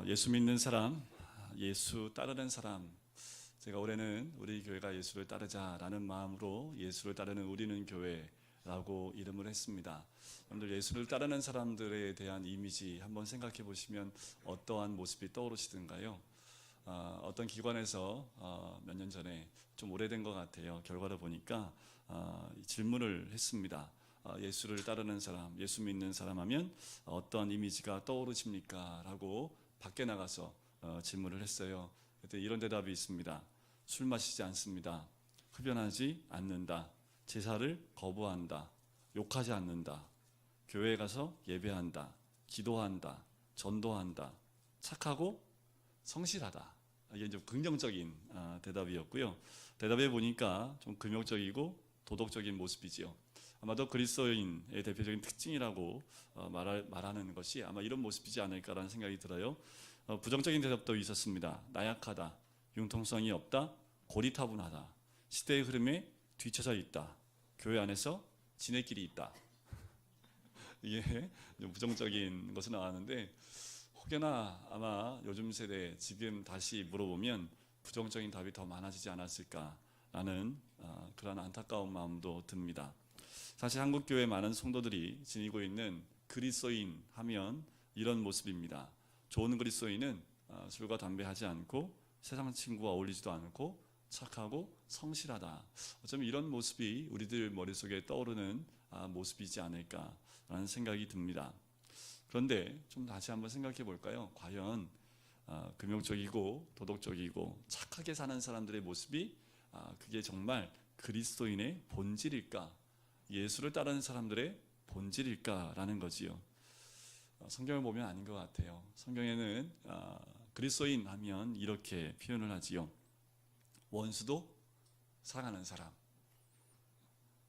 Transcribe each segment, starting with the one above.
예수 믿는 사람, 예수 따르는 사람. 제가 올해는 우리 교회가 예수를 따르자라는 마음으로 예수를 따르는 우리는 교회라고 이름을 했습니다. 여러분들 예수를 따르는 사람들에 대한 이미지 한번 생각해 보시면 어떠한 모습이 떠오르시던가요? 어떤 기관에서 몇 년 전에 좀 오래된 것 같아요. 결과를 보니까 질문을 했습니다. 예수를 따르는 사람, 예수 믿는 사람 하면 어떤 이미지가 떠오르십니까? 라고 밖에 나가서 질문을 했어요. 그때 이런 대답이 있습니다. 술 마시지 않습니다. 흡연하지 않는다. 제사를 거부한다. 욕하지 않는다. 교회에 가서 예배한다. 기도한다. 전도한다. 착하고 성실하다. 이게 좀 긍정적인 대답이었고요. 대답해 보니까 좀 금욕적이고 도덕적인 모습이지요. 아마도 그리스도인의 대표적인 특징이라고 말하는 것이 아마 이런 모습이지 않을까라는 생각이 들어요. 부정적인 대답도 있었습니다. 나약하다, 융통성이 없다, 고리타분하다, 시대의 흐름에 뒤처져 있다, 교회 안에서 지네끼리 있다. 이게 부정적인 것은 나왔는데 혹여나 아마 요즘 세대 지금 다시 물어보면 부정적인 답이 더 많아지지 않았을까라는 그런 안타까운 마음도 듭니다. 사실 한국교회 많은 성도들이 지니고 있는 그리스도인 하면 이런 모습입니다. 좋은 그리스도인은 술과 담배 하지 않고 세상 친구와 어울리지도 않고 착하고 성실하다. 어쩌면 이런 모습이 우리들 머릿속에 떠오르는 모습이지 않을까라는 생각이 듭니다. 그런데 좀 다시 한번 생각해 볼까요? 과연 금욕적이고 도덕적이고 착하게 사는 사람들의 모습이 그게 정말 그리스도인의 본질일까? 예수를 따르는 사람들의 본질일까라는 거지요. 성경을 보면 아닌 것 같아요. 성경에는 그리스도인 하면 이렇게 표현을 하지요. 원수도 사랑하는 사람,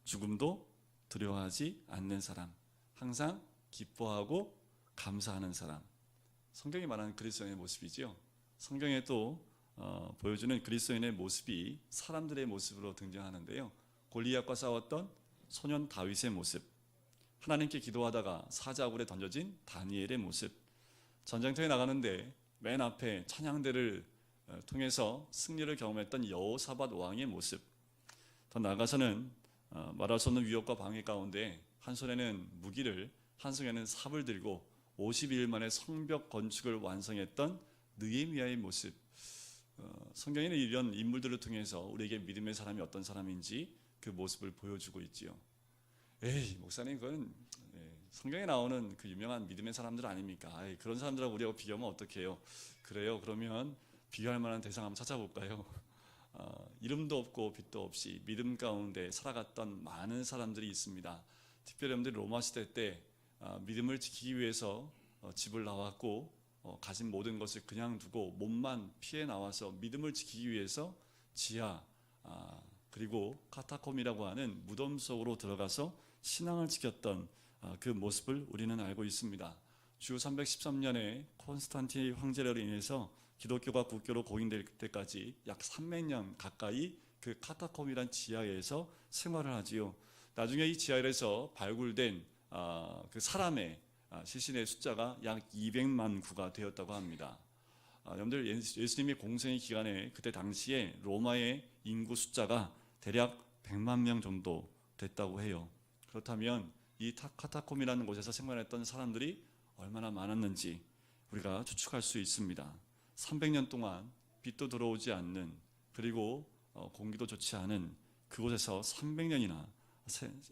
죽음도 두려워하지 않는 사람, 항상 기뻐하고 감사하는 사람. 성경이 말하는 그리스도인의 모습이지요. 성경에 또 보여주는 그리스도인의 모습이 사람들의 모습으로 등장하는데요. 골리앗과 싸웠던 소년 다윗의 모습, 하나님께 기도하다가 사자굴에 던져진 다니엘의 모습, 전쟁터에 나가는데 맨 앞에 찬양대를 통해서 승리를 경험했던 여호사밧 왕의 모습, 더 나아가서는 말할 수 없는 위협과 방해 가운데 한 손에는 무기를 한 손에는 삽을 들고 52일 만에 성벽 건축을 완성했던 느헤미야의 모습. 성경에는 이런 인물들을 통해서 우리에게 믿음의 사람이 어떤 사람인지 그 모습을 보여주고 있지요. 에이 목사님 그건 성경에 나오는 그 유명한 믿음의 사람들 아닙니까? 그런 사람들하고 우리하고 비교하면 어떡해요? 그래요? 그러면 비교할 만한 대상 한번 찾아볼까요? 이름도 없고 빛도 없이 믿음 가운데 살아갔던 많은 사람들이 있습니다. 특별히 여러분들이 로마 시대 때 믿음을 지키기 위해서 집을 나왔고 가진 모든 것을 그냥 두고 몸만 피해 나와서 믿음을 지키기 위해서 지하 그리고 카타콤이라고 하는 무덤 속으로 들어가서 신앙을 지켰던 그 모습을 우리는 알고 있습니다. 주 313년에 콘스탄틴 황제로 인해서 기독교가 국교로 공인될 때까지 약 300년 가까이 그 카타콤이란 지하에서 생활을 하지요. 나중에 이 지하에서 발굴된 그 사람의 시신의 숫자가 약 200만 구가 되었다고 합니다. 여러분들 예수님이 공생의 기간에 그때 당시에 로마의 인구 숫자가 대략 100만 명 정도 됐다고 해요. 그렇다면 이 카타콤이라는 곳에서 생활했던 사람들이 얼마나 많았는지 우리가 추측할 수 있습니다. 300년 동안 빛도 들어오지 않는 그리고 공기도 좋지 않은 그곳에서 300년이나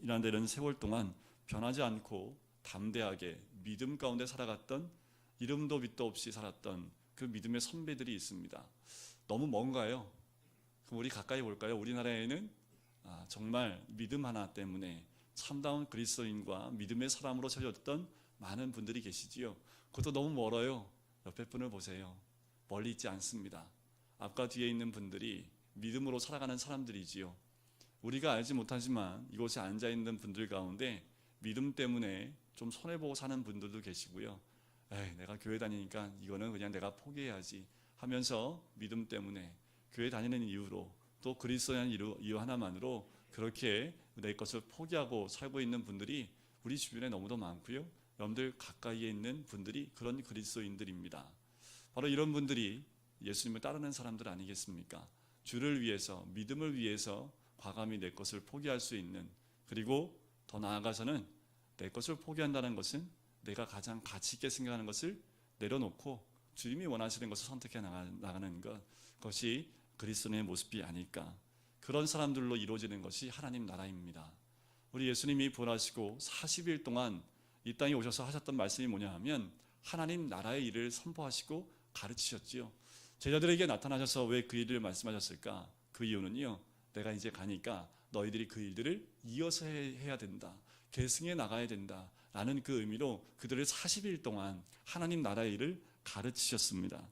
이란 세월 동안 변하지 않고 담대하게 믿음 가운데 살아갔던 이름도 빛도 없이 살았던 그 믿음의 선배들이 있습니다. 너무 먼가요? 그럼 우리 가까이 볼까요? 우리나라에는 정말 믿음 하나 때문에 참다운 그리스도인과 믿음의 사람으로 세워졌던 많은 분들이 계시지요. 그것도 너무 멀어요. 옆에 분을 보세요. 멀리 있지 않습니다. 앞과 뒤에 있는 분들이 믿음으로 살아가는 사람들이지요. 우리가 알지 못하지만 이곳에 앉아있는 분들 가운데 믿음 때문에 좀 손해보고 사는 분들도 계시고요. 에이, 내가 교회 다니니까 이거는 그냥 내가 포기해야지 하면서 믿음 때문에 교회 다니는 이유로 또 그리스도라는 이유 하나만으로 그렇게 내 것을 포기하고 살고 있는 분들이 우리 주변에 너무도 많고요. 여러분들 가까이에 있는 분들이 그런 그리스도인들입니다. 바로 이런 분들이 예수님을 따르는 사람들 아니겠습니까? 주를 위해서, 믿음을 위해서 과감히 내 것을 포기할 수 있는, 그리고 더 나아가서는 내 것을 포기한다는 것은 내가 가장 가치 있게 생각하는 것을 내려놓고 주님이 원하시는 것을 선택해 나가는 것, 그것이 그리스도의 모습이 아닐까. 그런 사람들로 이루어지는 것이 하나님 나라입니다. 우리 예수님이 부활하시고 40일 동안 이 땅에 오셔서 하셨던 말씀이 뭐냐 하면 하나님 나라의 일을 선포하시고 가르치셨지요. 제자들에게 나타나셔서 왜 그 일을 말씀하셨을까? 그 이유는요, 내가 이제 가니까 너희들이 그 일들을 이어서 해야 된다, 계승해 나가야 된다 라는 그 의미로 그들을 40일 동안 하나님 나라의 일을 가르치셨습니다.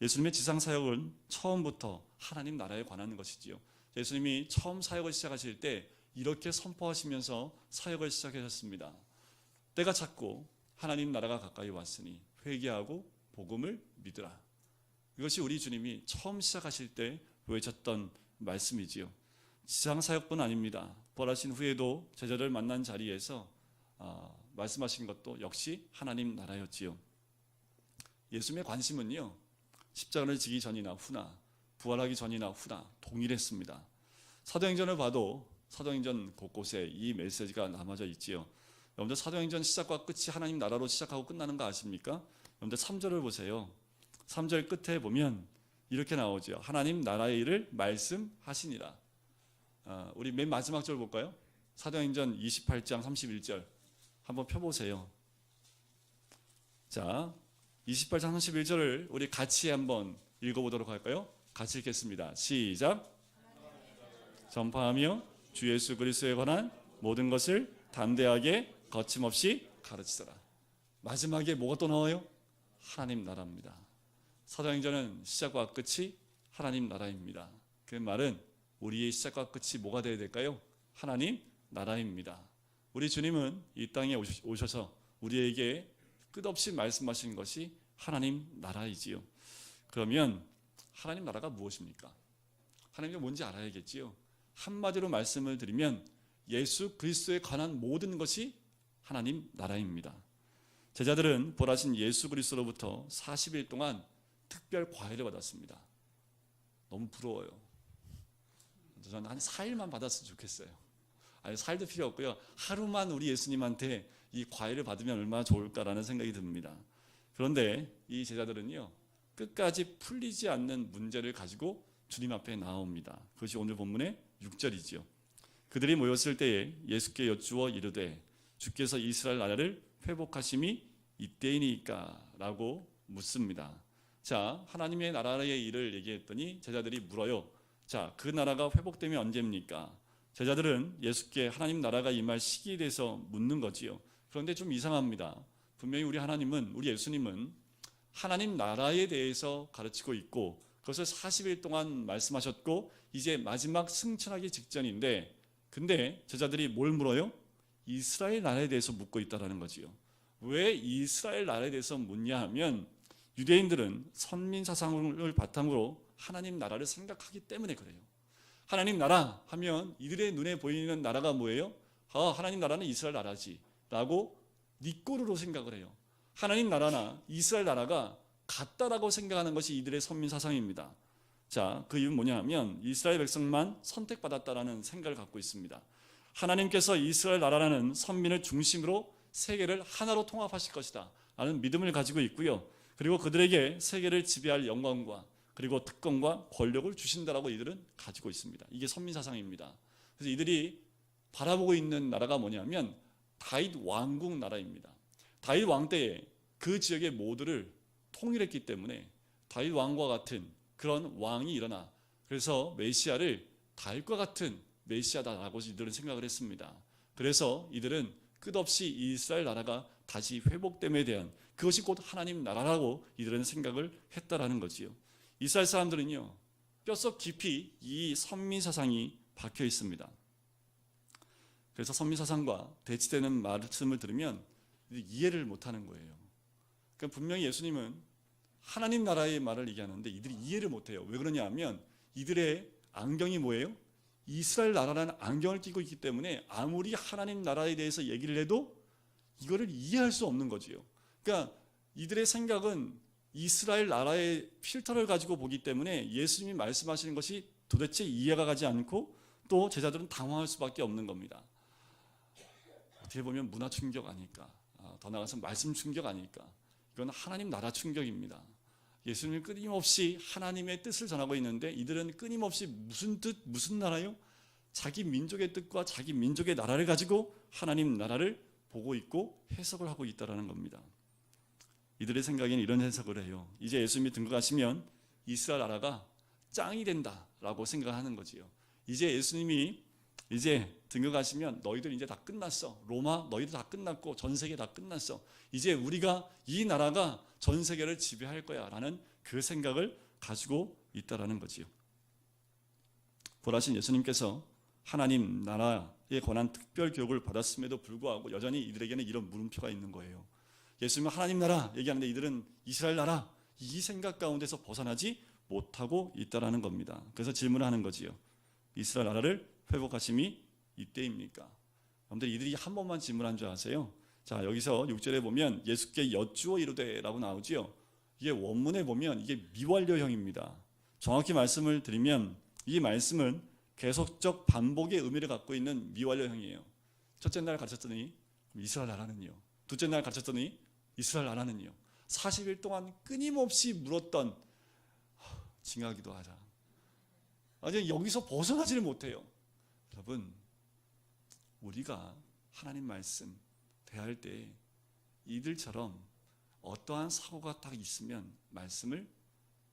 예수님의 지상사역은 처음부터 하나님 나라에 관한 것이지요. 예수님이 처음 사역을 시작하실 때 이렇게 선포하시면서 사역을 시작하셨습니다. 때가 찼고 하나님 나라가 가까이 왔으니 회개하고 복음을 믿으라. 이것이 우리 주님이 처음 시작하실 때 외쳤던 말씀이지요. 지상사역뿐 아닙니다. 부활하신 후에도 제자를 만난 자리에서 말씀하신 것도 역시 하나님 나라였지요. 예수님의 관심은요, 십자가를 지기 전이나 후나 부활하기 전이나 후나 동일했습니다. 사도행전을 봐도 사도행전 곳곳에 이 메시지가 남아져 있지요. 여러분들 사도행전 시작과 끝이 하나님 나라로 시작하고 끝나는 거 아십니까? 여러분들 3절을 보세요. 3절 끝에 보면 이렇게 나오죠. 하나님 나라의 일을 말씀하시니라. 우리 맨 마지막 절 볼까요? 사도행전 28장 31절 한번 펴보세요. 자, 28장 31절을 우리 같이 한번 읽어보도록 할까요? 같이 읽겠습니다. 시작. 전파하며 주 예수 그리스도에 관한 모든 것을 담대하게 거침없이 가르치더라. 마지막에 뭐가 또 나와요? 하나님 나라입니다. 사도행전은 시작과 끝이 하나님 나라입니다. 그 말은 우리의 시작과 끝이 뭐가 되어야 될까요? 하나님 나라입니다. 우리 주님은 이 땅에 오셔서 우리에게 끝없이 말씀하신 것이 하나님 나라이지요. 그러면 하나님 나라가 무엇입니까? 하나님이 뭔지 알아야겠지요. 한마디로 말씀을 드리면 예수 그리스도에 관한 모든 것이 하나님 나라입니다. 제자들은 부활하신 예수 그리스도로부터 40일 동안 특별 과외를 받았습니다. 너무 부러워요. 저는 한 4일만 받았으면 좋겠어요. 아니 4일도 필요 없고요. 하루만 우리 예수님한테 이 과외를 받으면 얼마나 좋을까라는 생각이 듭니다. 그런데 이 제자들은요, 끝까지 풀리지 않는 문제를 가지고 주님 앞에 나옵니다. 그것이 오늘 본문의 6절이지요. 그들이 모였을 때에 예수께 여쭈어 이르되 주께서 이스라엘 나라를 회복하심이 이때이니까 라고 묻습니다. 자, 하나님의 나라의 일을 얘기했더니 제자들이 물어요. 자, 그 나라가 회복되면 언제입니까? 제자들은 예수께 하나님 나라가 임할 시기에 대해서 묻는 거지요. 그런데 좀 이상합니다. 분명히 우리 하나님은, 우리 예수님은 하나님 나라에 대해서 가르치고 있고 그것을 40일 동안 말씀하셨고 이제 마지막 승천하기 직전인데, 근데 제자들이 뭘 물어요? 이스라엘 나라에 대해서 묻고 있다는 거지요. 왜 이스라엘 나라에 대해서 묻냐 하면 유대인들은 선민 사상을 바탕으로 하나님 나라를 생각하기 때문에 그래요. 하나님 나라 하면 이들의 눈에 보이는 나라가 뭐예요? 하나님 나라는 이스라엘 나라지 라고 니꼬르로 생각을 해요. 하나님 나라나 이스라엘 나라가 같다라고 생각하는 것이 이들의 선민 사상입니다. 자, 그 이유는 뭐냐 하면 이스라엘 백성만 선택받았다라는 생각을 갖고 있습니다. 하나님께서 이스라엘 나라라는 선민을 중심으로 세계를 하나로 통합하실 것이다 라는 믿음을 가지고 있고요. 그리고 그들에게 세계를 지배할 영광과 그리고 특권과 권력을 주신다라고 이들은 가지고 있습니다. 이게 선민 사상입니다. 그래서 이들이 바라보고 있는 나라가 뭐냐면 다윗 왕국 나라입니다. 다윗 왕 때에 그 지역의 모두를 통일했기 때문에 다윗 왕과 같은 그런 왕이 일어나, 그래서 메시아를 다윗과 같은 메시아다라고 이들은 생각을 했습니다. 그래서 이들은 끝없이 이스라엘 나라가 다시 회복됨에 대한 그것이 곧 하나님 나라라고 이들은 생각을 했다라는 거지요. 이스라엘 사람들은요, 뼛속 깊이 이 선민 사상이 박혀 있습니다. 그래서 선민 사상과 대치되는 말씀을 들으면 이해를 못하는 거예요. 그러니까 분명히 예수님은 하나님 나라의 말을 얘기하는데 이들이 이해를 못해요. 왜 그러냐면 이들의 안경이 뭐예요? 이스라엘 나라라는 안경을 끼고 있기 때문에 아무리 하나님 나라에 대해서 얘기를 해도 이거를 이해할 수 없는 거지요. 그러니까 이들의 생각은 이스라엘 나라의 필터를 가지고 보기 때문에 예수님이 말씀하시는 것이 도대체 이해가 가지 않고 또 제자들은 당황할 수밖에 없는 겁니다. 어떻게 보면 문화 충격 아닐까, 더 나아가서 말씀 충격 아닐까. 이건 하나님 나라 충격입니다. 예수님은 끊임없이 하나님의 뜻을 전하고 있는데 이들은 끊임없이 무슨 뜻, 무슨 나라요? 자기 민족의 뜻과 자기 민족의 나라를 가지고 하나님 나라를 보고 있고 해석을 하고 있다는 겁니다. 이들의 생각에는 이런 해석을 해요. 이제 예수님이 등극하시면 이스라엘 나라가 짱이 된다라고 생각하는 거지요. 이제 예수님이 이제 등극하시면 너희들 이제 다 끝났어. 로마 너희들 다 끝났고 전 세계 다 끝났어. 이제 우리가 이 나라가 전 세계를 지배할 거야 라는 그 생각을 가지고 있다라는 거지요. 부활하신 예수님께서 하나님 나라에 관한 특별 교육을 받았음에도 불구하고 여전히 이들에게는 이런 물음표가 있는 거예요. 예수님은 하나님 나라 얘기하는데 이들은 이스라엘 나라, 이 생각 가운데서 벗어나지 못하고 있다라는 겁니다. 그래서 질문을 하는 거지요. 이스라엘 나라를 회복하심이 이때입니까? 여러분들 이들이 한 번만 질문한 줄 아세요? 자, 여기서 6절에 보면 예수께 여쭈어 이르되라고 나오지요. 이게 원문에 보면 이게 미완료형입니다. 정확히 말씀을 드리면 이 말씀은 계속적 반복의 의미를 갖고 있는 미완료형이에요. 첫째 날 가르쳤더니 이스라엘 나라는요. 둘째 날 가르쳤더니 이스라엘 나라는요. 40일 동안 끊임없이 물었던 징하기도 하자. 아직 여기서 벗어나지를 못해요. 여러분, 우리가 하나님 말씀 대할 때 이들처럼 어떠한 사고가 딱 있으면 말씀을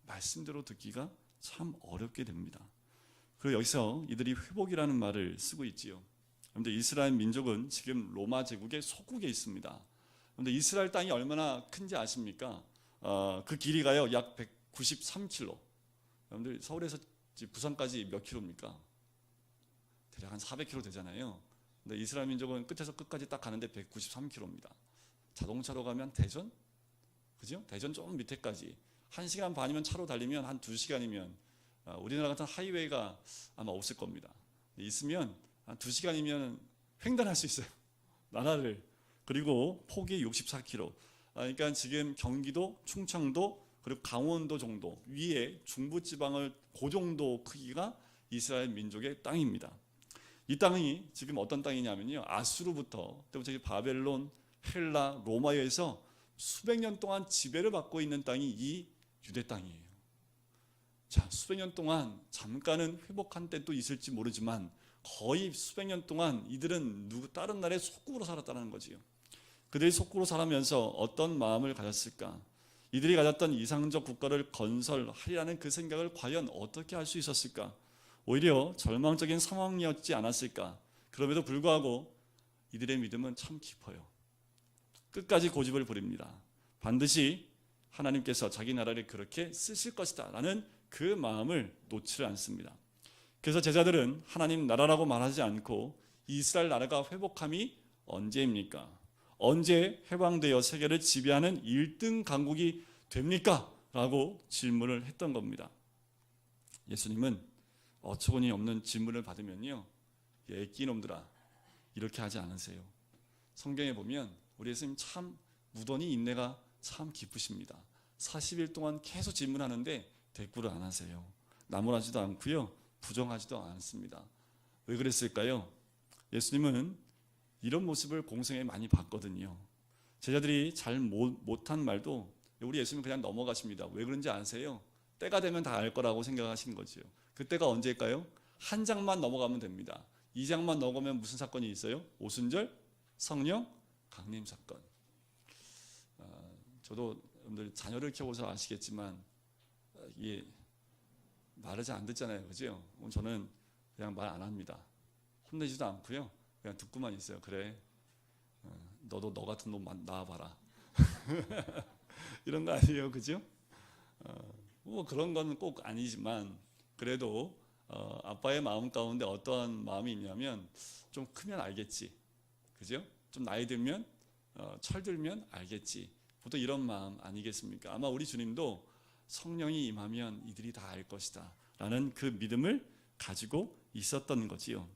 말씀대로 듣기가 참 어렵게 됩니다. 그리고 여기서 이들이 회복이라는 말을 쓰고 있지요. 그런데 이스라엘 민족은 지금 로마 제국의 속국에 있습니다. 그런데 이스라엘 땅이 얼마나 큰지 아십니까? 그 길이가요 약 193km. 여러분들 서울에서 부산까지 몇 킬로입니까? 대략 한 400km 되잖아요. 근데 이스라엘 민족은 끝에서 끝까지 딱 가는데 193km입니다. 자동차로 가면 대전? 그죠? 대전 좀 밑에까지 1시간 반이면 차로 달리면 한 2시간이면 우리나라 같은 하이웨이가 아마 없을 겁니다. 있으면 한 2시간이면 횡단할 수 있어요. 나라를. 그리고 폭이 64km. 그러니까 지금 경기도, 충청도 그리고 강원도 정도 위에 중부지방을 그 정도 크기가 이스라엘 민족의 땅입니다. 이 땅이 지금 어떤 땅이냐면요. 아수르부터 바벨론, 헬라, 로마에 의해서 수백 년 동안 지배를 받고 있는 땅이 이 유대 땅이에요. 자, 수백 년 동안 잠깐은 회복한 때도 있을지 모르지만 거의 수백 년 동안 이들은 다른 나라의 속국으로 살았다는 거지요. 그들이 속국으로 살아면서 어떤 마음을 가졌을까? 이들이 가졌던 이상적 국가를 건설하리라는 그 생각을 과연 어떻게 할 수 있었을까? 오히려 절망적인 상황이었지 않았을까? 그럼에도 불구하고 이들의 믿음은 참 깊어요. 끝까지 고집을 부립니다. 반드시 하나님께서 자기 나라를 그렇게 쓰실 것이다 라는 그 마음을 놓지 않습니다. 그래서 제자들은 하나님 나라라고 말하지 않고 이스라엘 나라가 회복함이 언제입니까? 언제 해방되어 세계를 지배하는 1등 강국이 됩니까? 라고 질문을 했던 겁니다. 예수님은 어처구니 없는 질문을 받으면요, 애끼놈들아 이렇게 하지 않으세요. 성경에 보면 우리 예수님 참 무던히 인내가 참 깊으십니다. 40일 동안 계속 질문하는데 대꾸를 안 하세요. 나무라지도 않고요, 부정하지도 않습니다. 왜 그랬을까요? 예수님은 이런 모습을 공생에 많이 봤거든요. 제자들이 잘 못한 말도 우리 예수님은 그냥 넘어가십니다. 왜 그런지 아세요? 때가 되면 다 알 거라고 생각하시는 거죠. 그때가 언제일까요? 한 장만 넘어가면 됩니다. 2장만 넘어가면 무슨 사건이 있어요? 오순절 성령 강림 사건. 저도 여러분들 자녀를 키워서 아시겠지만 이게 말을 잘 안 듣잖아요, 그죠? 저는 그냥 말 안 합니다. 혼내지도 않고요, 그냥 듣고만 있어요. 그래, 너도 너 같은 놈 낳아봐라. 이런 거 아니에요, 그죠? 뭐 그런 건 꼭 아니지만 그래도 아빠의 마음 가운데 어떠한 마음이 있냐면 좀 크면 알겠지, 그죠? 좀 나이 들면 철들면 알겠지. 보통 이런 마음 아니겠습니까? 아마 우리 주님도 성령이 임하면 이들이 다 알 것이다 라는 그 믿음을 가지고 있었던 거지요.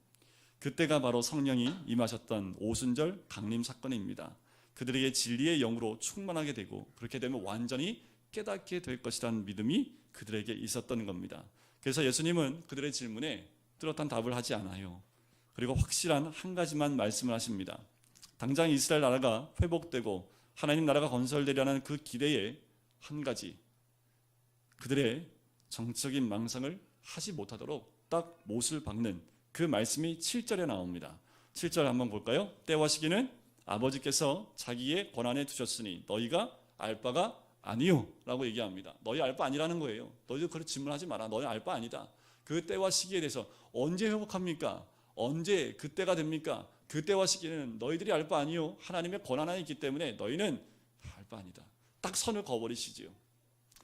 그때가 바로 성령이 임하셨던 오순절 강림 사건입니다. 그들에게 진리의 영으로 충만하게 되고 그렇게 되면 완전히 깨닫게 될 것이라는 믿음이 그들에게 있었던 겁니다. 그래서 예수님은 그들의 질문에 뚜렷한 답을 하지 않아요. 그리고 확실한 한 가지만 말씀을 하십니다. 당장 이스라엘 나라가 회복되고 하나님 나라가 건설되려는 그 기대에 한 가지, 그들의 정치적인 망상을 하지 못하도록 딱 못을 박는 그 말씀이 7절에 나옵니다. 7절 한번 볼까요? 때와 시기는 아버지께서 자기의 권한에 두셨으니 너희가 알 바가 아니요 라고 얘기합니다. 너희 알 바 아니라는 거예요. 너희도 그렇게 질문하지 마라. 너희 알 바 아니다. 그 때와 시기에 대해서 언제 회복합니까? 언제 그때가 됩니까? 그때와 시기는 너희들이 알 바 아니요. 하나님의 권한 안에 있기 때문에 너희는 알 바 아니다. 딱 선을 그어버리시지요.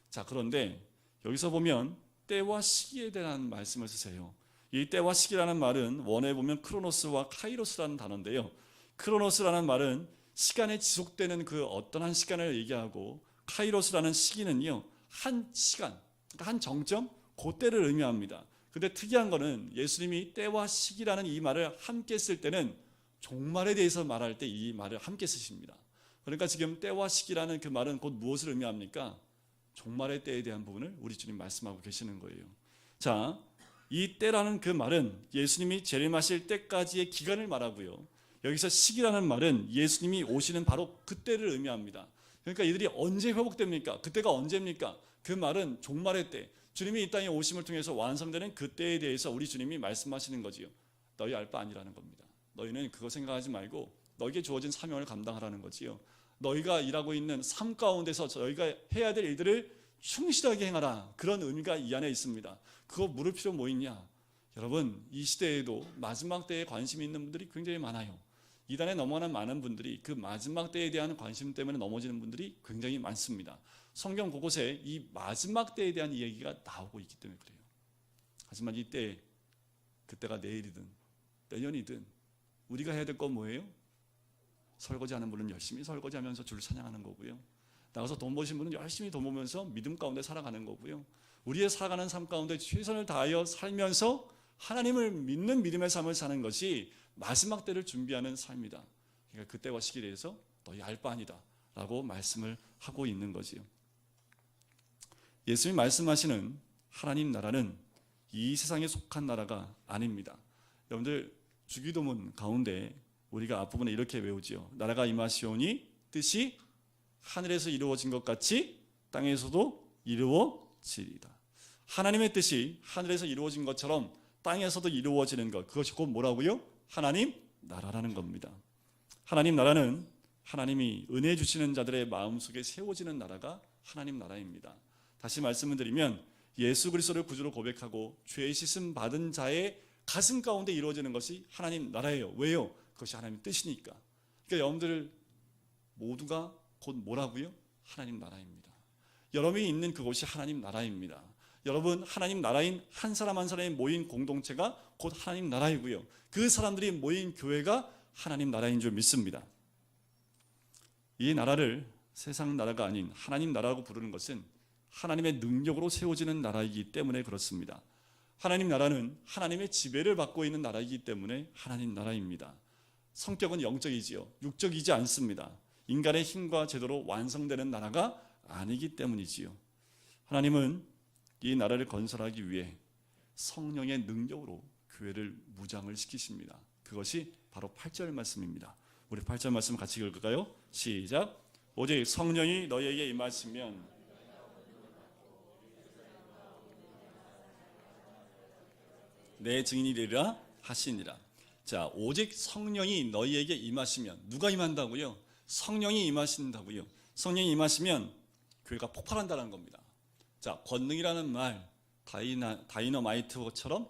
자, 그런데 여기서 보면 때와 시기에 대한 말씀을 쓰세요. 이 때와 시기라는 말은 원어에 보면 크로노스와 카이로스라는 단어인데요. 크로노스라는 말은 시간에 지속되는 그 어떤 한 시간을 얘기하고 카이로스라는 시기는요, 한 시간, 한 정점, 그때를 의미합니다. 근데 특이한 거는 예수님이 때와 시기라는 이 말을 함께 쓸 때는 종말에 대해서 말할 때 이 말을 함께 쓰십니다. 그러니까 지금 때와 시기라는 그 말은 곧 무엇을 의미합니까? 종말의 때에 대한 부분을 우리 주님 말씀하고 계시는 거예요. 자, 이 때라는 그 말은 예수님이 재림하실 때까지의 기간을 말하고요. 여기서 시기라는 말은 예수님이 오시는 바로 그때를 의미합니다. 그러니까 이들이 언제 회복됩니까? 그때가 언제입니까? 그 말은 종말의 때, 주님이 이 땅에 오심을 통해서 완성되는 그때에 대해서 우리 주님이 말씀하시는 거지요. 너희 알 바 아니라는 겁니다. 너희는 그거 생각하지 말고 너에게 주어진 사명을 감당하라는 거지요. 너희가 일하고 있는 삶 가운데서 너희가 해야 될 일들을 충실하게 행하라. 그런 의미가 이 안에 있습니다. 그거 물을 필요 뭐 있냐? 여러분, 이 시대에도 마지막 때에 관심이 있는 분들이 굉장히 많아요. 이단에 넘어가는 많은 분들이 그 마지막 때에 대한 관심 때문에 넘어지는 분들이 굉장히 많습니다. 성경 곳곳에 이 마지막 때에 대한 이야기가 나오고 있기 때문에 그래요. 하지만 이때, 그때가 내일이든 내년이든 우리가 해야 될 건 뭐예요? 설거지하는 분은 열심히 설거지하면서 주를 찬양하는 거고요. 나가서 돈 버신 분은 열심히 돈 벌면서 믿음 가운데 살아가는 거고요. 우리의 살아가는 삶 가운데 최선을 다하여 살면서 하나님을 믿는 믿음의 삶을 사는 것이 마지막 때를 준비하는 삶이다. 그러니까 그때와 시기에 대해서 너희 알 바 아니다 라고 말씀을 하고 있는 거지요. 예수님이 말씀하시는 하나님 나라는 이 세상에 속한 나라가 아닙니다. 여러분들 주기도문 가운데 우리가 앞부분에 이렇게 외우지요. 나라가 임하시오니 뜻이 하늘에서 이루어진 것 같이 땅에서도 이루어지리다. 하나님의 뜻이 하늘에서 이루어진 것처럼 땅에서도 이루어지는 것, 그것이 곧 뭐라고요? 하나님 나라라는 겁니다. 하나님 나라는 하나님이 은혜 주시는 자들의 마음속에 세워지는 나라가 하나님 나라입니다. 다시 말씀을 드리면 예수 그리스도를 구주로 고백하고 죄 씻음 받은 자의 가슴 가운데 이루어지는 것이 하나님 나라예요. 왜요? 그것이 하나님의 뜻이니까. 그러니까 여러분들 모두가 곧 뭐라고요? 하나님 나라입니다. 여러분이 있는 그곳이 하나님 나라입니다. 여러분, 하나님 나라인 한 사람 한 사람이 모인 공동체가 곧 하나님 나라이고요. 그 사람들이 모인 교회가 하나님 나라인 줄 믿습니다. 이 나라를 세상 나라가 아닌 하나님 나라라고 부르는 것은 하나님의 능력으로 세워지는 나라이기 때문에 그렇습니다. 하나님 나라는 하나님의 지배를 받고 있는 나라이기 때문에 하나님 나라입니다. 성격은 영적이지요. 육적이지 않습니다. 인간의 힘과 제도로 완성되는 나라가 아니기 때문이지요. 하나님은 이 나라를 건설하기 위해 성령의 능력으로 교회를 무장을 시키십니다. 그것이 바로 8절 말씀입니다. 우리 8절 말씀 같이 읽을까요? 시작. 오직 성령이 너희에게 임하시면 내 증인이 되리라 하시니라. 자, 오직 성령이 너희에게 임하시면, 누가 임한다고요? 성령이 임하신다고요. 성령이 임하시면 교회가 폭발한다는 겁니다. 자, 권능이라는 말, 다이너마이트처럼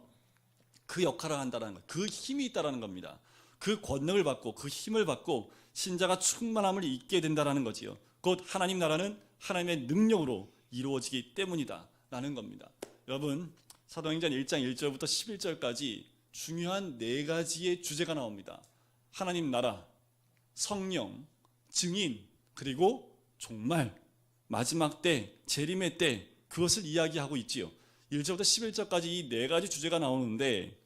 그 역할을 한다는 것, 그 힘이 있다는 겁니다. 그 권능을 받고 그 힘을 받고 신자가 충만함을 잊게 된다는 거지요. 곧 하나님 나라는 하나님의 능력으로 이루어지기 때문이다 라는 겁니다. 여러분, 사도행전 1장 1절부터 11절까지 중요한 4가지의 주제가 나옵니다. 하나님 나라, 성령, 증인, 그리고 종말, 마지막 때, 재림의 때 그것을 이야기하고 있지요. 1절부터 11절까지 이 네 가지 주제가 나오는데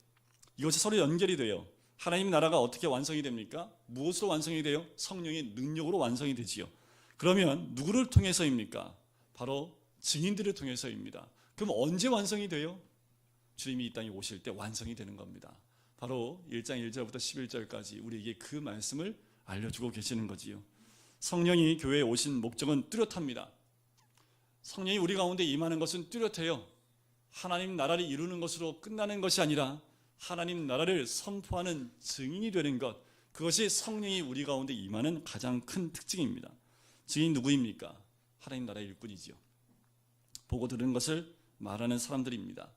이것이 서로 연결이 돼요. 하나님 나라가 어떻게 완성이 됩니까? 무엇으로 완성이 돼요? 성령의 능력으로 완성이 되지요. 그러면 누구를 통해서입니까? 바로 증인들을 통해서입니다. 그럼 언제 완성이 돼요? 주님이 이 땅에 오실 때 완성이 되는 겁니다. 바로 1장 1절부터 11절까지 우리에게 그 말씀을 알려주고 계시는 거지요. 성령이 교회에 오신 목적은 뚜렷합니다. 성령이 우리 가운데 임하는 것은 뚜렷해요. 하나님 나라를 이루는 것으로 끝나는 것이 아니라 하나님 나라를 선포하는 증인이 되는 것, 그것이 성령이 우리 가운데 임하는 가장 큰 특징입니다. 증인 누구입니까? 하나님 나라의 일꾼이지요. 보고 들은 것을 말하는 사람들입니다.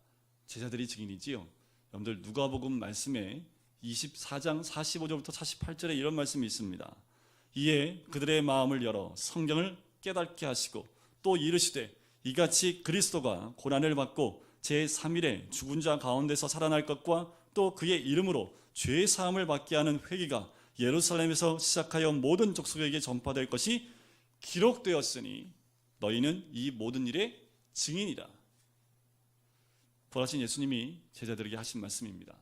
제자들이 증인이지요. 여러분들 누가복음 말씀에 24장 45절부터 48절에 이런 말씀이 있습니다. 이에 그들의 마음을 열어 성경을 깨닫게 하시고 또 이르시되 이같이 그리스도가 고난을 받고 제3일에 죽은 자 가운데서 살아날 것과 또 그의 이름으로 죄 사함을 받게 하는 회개가 예루살렘에서 시작하여 모든 족속에게 전파될 것이 기록되었으니 너희는 이 모든 일의 증인이라. 부활하신 예수님이 제자들에게 하신 말씀입니다.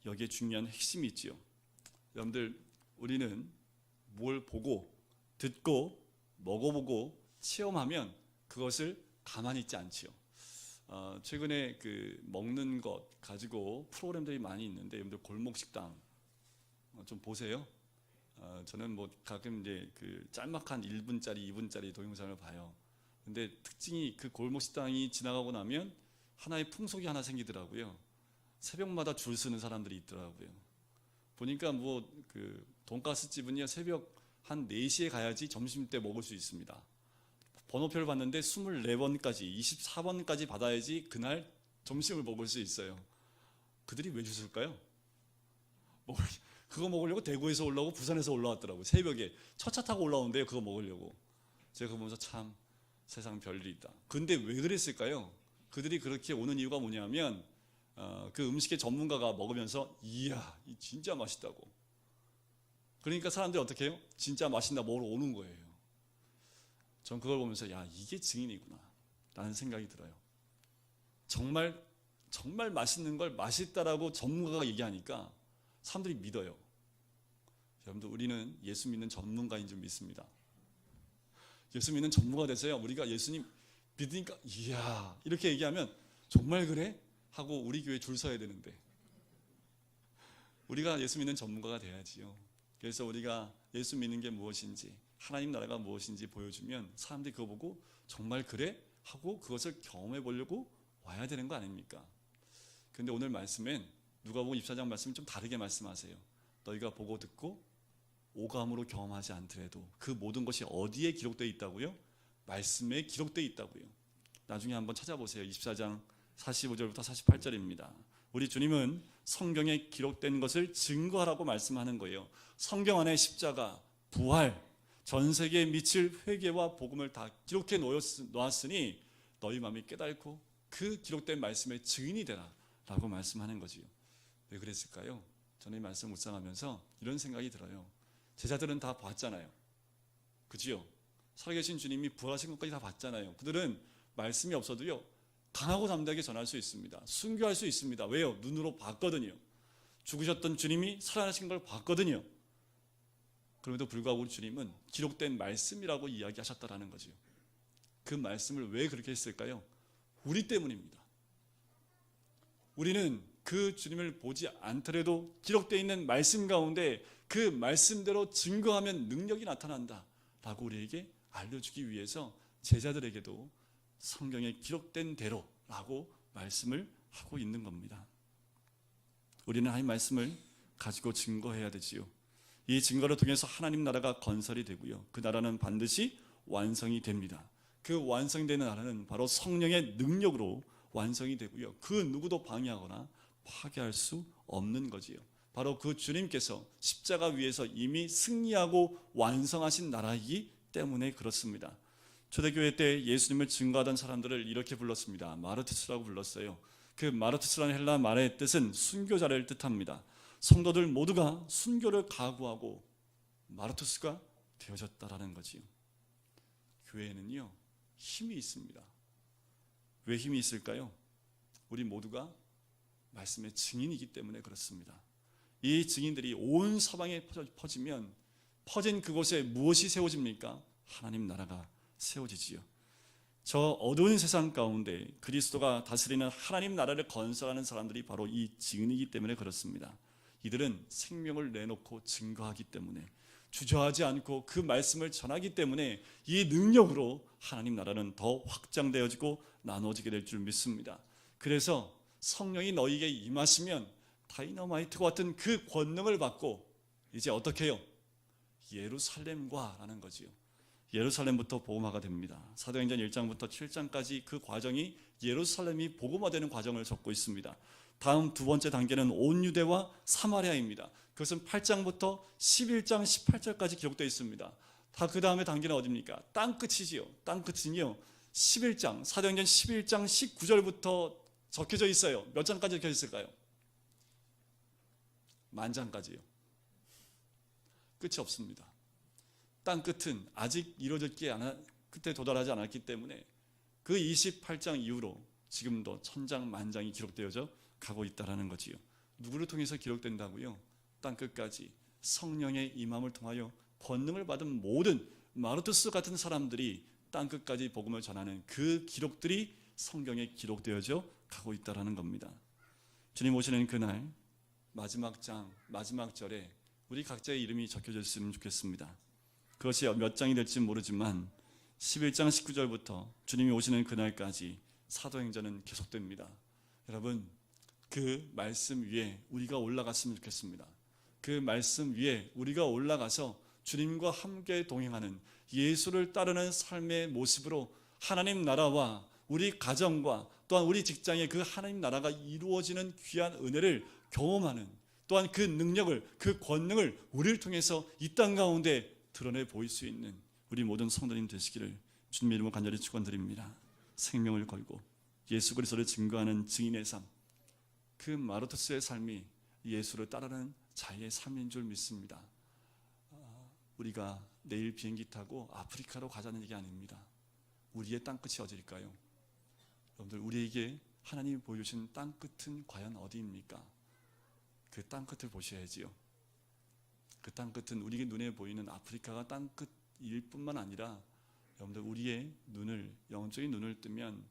여기에 중요한 핵심이 있지요. 여러분들 우리는 뭘 보고 듣고 먹어보고 체험하면 그것을 가만히 있지 않지요. 최근에 그 먹는 것 가지고 프로그램들이 많이 있는데 여러분들 골목 식당 좀 보세요. 저는 뭐 가끔 이제 그 짤막한 1분짜리, 2분짜리 동영상을 봐요. 근데 특징이 그 골목 식당이 지나가고 나면 하나의 풍속이 하나 생기더라고요. 새벽마다 줄 서는 사람들이 있더라고요. 보니까 뭐 그 돈가스 집은요 새벽 한 4시에 가야지 점심때 먹을 수 있습니다. 번호표를 봤는데 24번까지 24번까지 받아야지 그날 점심을 먹을 수 있어요. 그들이 왜 주실까요? 그거 먹으려고 대구에서 올라오고 부산에서 올라왔더라고요. 새벽에 첫 차 타고 올라오는데요. 그거 먹으려고. 제가 그거 보면서 참 세상 별일이 있다. 근데 왜 그랬을까요? 그들이 그렇게 오는 이유가 뭐냐면 그 음식의 전문가가 먹으면서 이야 이 진짜 맛있다고. 그러니까 사람들이 어떻게 해요? 진짜 맛있나 먹으러 오는 거예요. 전 그걸 보면서 야 이게 증인이구나 라는 생각이 들어요. 정말 맛있는 걸 맛있다라고 전문가가 얘기하니까 사람들이 믿어요. 여러분들 우리는 예수 믿는 전문가인 줄 믿습니다. 예수 믿는 전문가가 됐어요. 우리가 예수님 믿으니까 이야 이렇게 얘기하면 정말 그래? 하고 우리 교회 줄 서야 되는데 우리가 예수 믿는 전문가가 돼야지요. 그래서 우리가 예수 믿는 게 무엇인지 하나님 나라가 무엇인지 보여주면 사람들이 그거 보고 정말 그래? 하고 그것을 경험해 보려고 와야 되는 거 아닙니까? 그런데 오늘 말씀엔 누가복음 24장 말씀은 좀 다르게 말씀하세요. 너희가 보고 듣고 오감으로 경험하지 않더라도 그 모든 것이 어디에 기록되어 있다고요? 말씀에 기록되어 있다고요. 나중에 한번 찾아보세요. 24장 45절부터 48절입니다. 우리 주님은 성경에 기록된 것을 증거하라고 말씀하는 거예요. 성경 안에 십자가, 부활, 전 세계에 미칠 회개와 복음을 다 기록해 놓았으니 너희 마음이 깨닫고 그 기록된 말씀의 증인이 되라 라고 말씀하는 거지요. 왜 그랬을까요? 저는 이 말씀 묵상하면서 이런 생각이 들어요. 제자들은 다 봤잖아요. 그지요? 살아계신 주님이 부활하신 것까지 다 봤잖아요. 그들은 말씀이 없어도요 강하고 담대하게 전할 수 있습니다. 순교할 수 있습니다. 왜요? 눈으로 봤거든요. 죽으셨던 주님이 살아나신 걸 봤거든요. 그럼에도 불구하고 우리 주님은 기록된 말씀이라고 이야기하셨다라는 거죠. 그 말씀을 왜 그렇게 했을까요? 우리 때문입니다. 우리는 그 주님을 보지 않더라도 기록되어 있는 말씀 가운데 그 말씀대로 증거하면 능력이 나타난다 라고 우리에게 알려주기 위해서 제자들에게도 성경에 기록된 대로 라고 말씀을 하고 있는 겁니다. 우리는 하나님 말씀을 가지고 증거해야 되지요. 이 증거를 통해서 하나님 나라가 건설이 되고요. 그 나라는 반드시 완성이 됩니다. 그 완성되는 나라는 바로 성령의 능력으로 완성이 되고요. 그 누구도 방해하거나 파괴할 수 없는 거지요. 바로 그 주님께서 십자가 위에서 이미 승리하고 완성하신 나라이기 때문에 그렇습니다. 초대교회 때 예수님을 증거하던 사람들을 이렇게 불렀습니다. 마르투스라고 불렀어요. 그 마르투스라는 헬라 말의 뜻은 순교자를 뜻합니다. 성도들 모두가 순교를 각오하고 마르투스가 되어졌다라는 거지요. 교회에는요 힘이 있습니다. 왜 힘이 있을까요? 우리 모두가 말씀의 증인이기 때문에 그렇습니다. 이 증인들이 온 서방에 퍼지면 퍼진 그곳에 무엇이 세워집니까? 하나님 나라가 세워지지요. 저 어두운 세상 가운데 그리스도가 다스리는 하나님 나라를 건설하는 사람들이 바로 이 증인이기 때문에 그렇습니다. 이들은 생명을 내놓고 증거하기 때문에, 주저하지 않고 그 말씀을 전하기 때문에 이 능력으로 하나님 나라는 더 확장되어지고 나눠지게 될 줄 믿습니다. 그래서 성령이 너희에게 임하시면 다이너마이트와 같은 그 권능을 받고 이제 어떻게 해요? 예루살렘과 라는 거지요. 예루살렘부터 복음화가 됩니다. 사도행전 1장부터 7장까지 그 과정이 예루살렘이 복음화되는 과정을 적고 있습니다. 다음 두 번째 단계는 온 유대와 사마리아입니다. 그것은 8장부터 11장 18절까지 기록되어 있습니다. 다 그 다음에 단계는 어디입니까? 땅끝이지요. 땅끝은요 11장, 사도행전 11장 19절부터 적혀져 있어요. 몇 장까지 적혀져 있을까요? 만장까지요. 끝이 없습니다. 땅끝은 아직 이루어졌기 끝에 도달하지 않았기 때문에 그 28장 이후로 지금도 천장 만장이 기록되어져 가고 있다는 거지요. 누구를 통해서 기록된다고요? 땅끝까지 성령의 임함을 통하여 권능을 받은 모든 마르투스 같은 사람들이 땅끝까지 복음을 전하는 그 기록들이 성경에 기록되어져 가고 있다는 겁니다. 주님 오시는 그날 마지막 장, 마지막 절에 우리 각자의 이름이 적혀졌으면 좋겠습니다. 그것이 몇 장이 될지 모르지만 11장 19절부터 주님이 오시는 그날까지 사도행전은 계속됩니다. 여러분 그 말씀 위에 우리가 올라갔으면 좋겠습니다. 그 말씀 위에 우리가 올라가서 주님과 함께 동행하는 예수를 따르는 삶의 모습으로 하나님 나라와 우리 가정과 또한 우리 직장의 그 하나님 나라가 이루어지는 귀한 은혜를 경험하는, 또한 그 능력을, 그 권능을 우리를 통해서 이 땅 가운데 드러내 보일 수 있는 우리 모든 성도님 되시기를 주님의 이름으로 간절히 축원드립니다. 생명을 걸고 예수 그리스도를 증거하는 증인의 삶, 그 마르투스의 삶이 예수를 따르는 자의 삶인 줄 믿습니다. 우리가 내일 비행기 타고 아프리카로 가자는 얘기 아닙니다. 우리의 땅끝이 어디일까요? 여러분들 우리에게 하나님이 보여주신 땅끝은 과연 어디입니까? 그 땅끝을 보셔야지요. 그 땅끝은 우리 눈에 보이는 아프리카가 땅끝일 뿐만 아니라 여러분들 우리의 눈을, 영적인 눈을 뜨면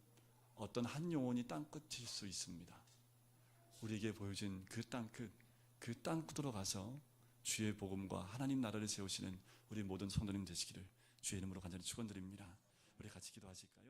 어떤 한 영혼이 땅끝일 수 있습니다. 우리에게 보여진 그 땅끝, 그 땅끝으로 가서 주의 복음과 하나님 나라를 세우시는 우리 모든 성도님 되시기를 주의 이름으로 간절히 축원드립니다. 우리 같이 기도하실까요?